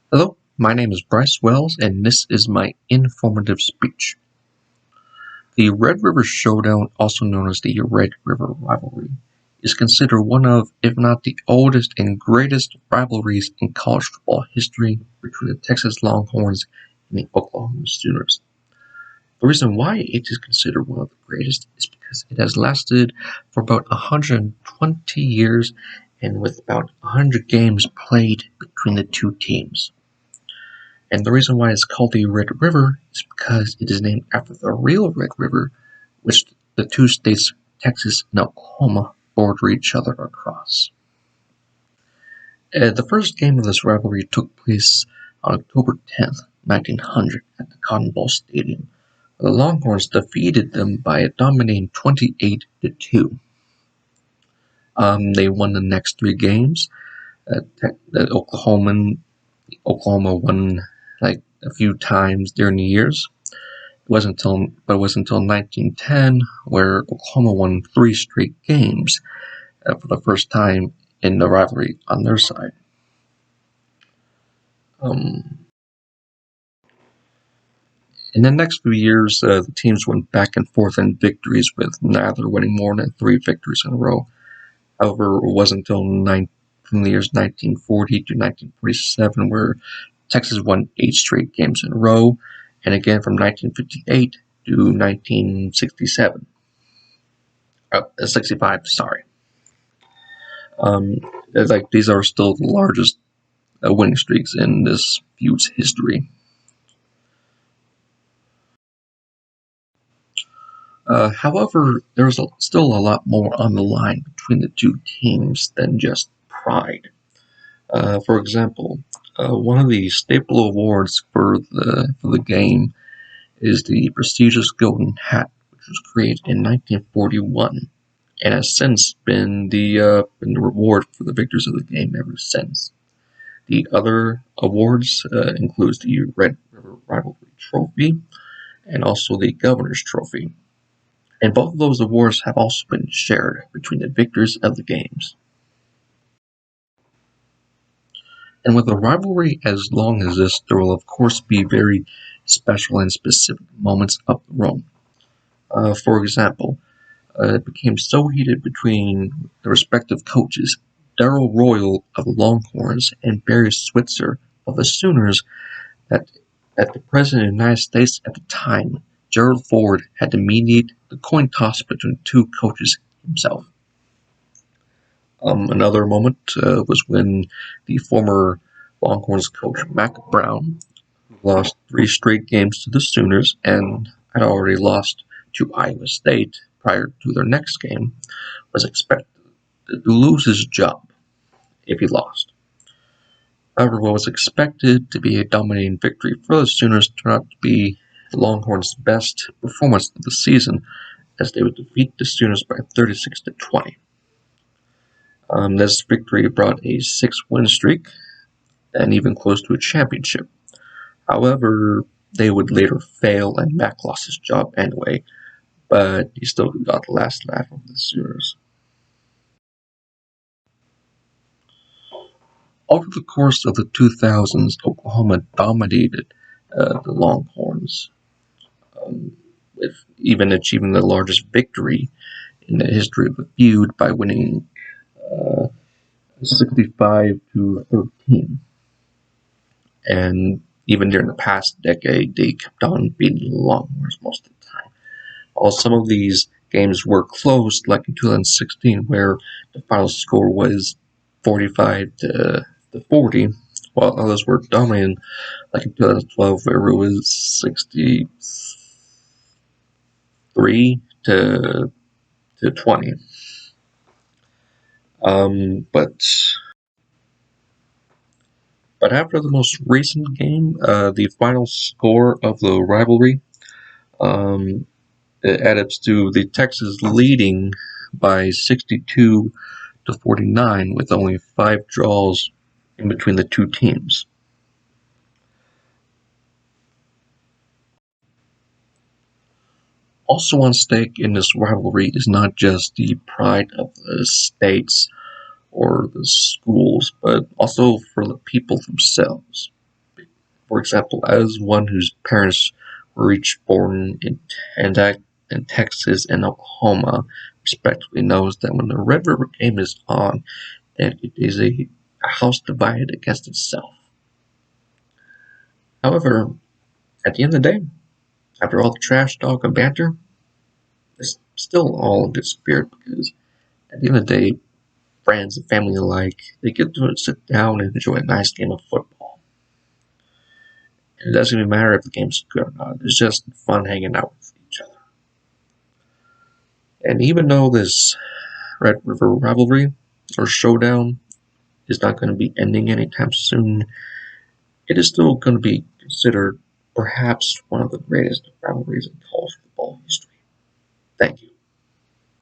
Hello, my name is Bryce Wells, and this is my informative speech. The Red River Showdown, also known as the Red River Rivalry, is considered one of, if not the oldest and greatest rivalries in college football history between the Texas Longhorns and the Oklahoma Sooners. The reason why it is considered one of the greatest is because it has lasted for about 120 years and with about 100 games played between the two teams. And the reason why it's called the Red River is because it is named after the real Red River, which the two states, Texas and Oklahoma, border each other across. The first game of this rivalry took place on October 10th, 1900, at the Cotton Bowl Stadium. The Longhorns defeated them by a dominating 28-2. They won the next three games. Oklahoma won like a few times during the years. It wasn't until 1910 where Oklahoma won 3 straight games for the first time in the rivalry on their side. In the next few years, the teams went back and forth in victories, with neither winning more than 3 victories in a row. However, it wasn't until from the years 1940 to 1947 where Texas won 8 straight games in a row, and again from 1958 to 1967. 65, sorry. These are still the largest winning streaks in this feud's history. However, there's still a lot more on the line between the two teams than just pride. For example, one of the staple awards for the game is the prestigious Golden Hat, which was created in 1941, and has since been the reward for the victors of the game ever since. The other awards includes the Red River Rivalry Trophy and also the Governor's Trophy. And both of those awards have also been shared between the victors of the games. And with a rivalry as long as this, there will of course be very special and specific moments of the road. For example, it became so heated between the respective coaches, Darrell Royal of the Longhorns and Barry Switzer of the Sooners, that the President of the United States at the time, Gerald Ford, had to mediate the coin toss between two coaches himself. Another moment was when the former Longhorns coach Mack Brown lost 3 straight games to the Sooners and had already lost to Iowa State prior to their next game, was expected to lose his job if he lost. However, what was expected to be a dominating victory for the Sooners turned out to be the Longhorns' best performance of the season, as they would defeat the Sooners by 36-20. This victory brought a 6-win streak and even close to a championship. However, they would later fail and Mack lost his job anyway, but he still got the last laugh of the Sooners. Over the course of the 2000s, Oklahoma dominated the Longhorns, with even achieving the largest victory in the history of the feud by winning 65-13. And even during the past decade, they kept on beating the Longhorns most of the time. While some of these games were close, like in 2016, where the final score was 45-40, while others were dominating, like in 2012, where it was 63-20. But after the most recent game, the final score of the rivalry, it added to the Texas leading by 62-49, with only 5 draws in between the two teams. Also on stake in this rivalry is not just the pride of the states or the schools, but also for the people themselves. For example, as one whose parents were each born in Texas and Oklahoma, respectively, knows that when the Red River game is on, that it is a house divided against itself. However, at the end of the day, after all the trash talk and banter, it's still all in good spirit because at the end of the day, friends and family alike, they get to sit down and enjoy a nice game of football. And it doesn't even matter if the game's good or not. It's just fun hanging out with each other. And even though this Red River rivalry or showdown is not going to be ending anytime soon, it is still going to be considered perhaps one of the greatest rivalries in college football history. Thank you.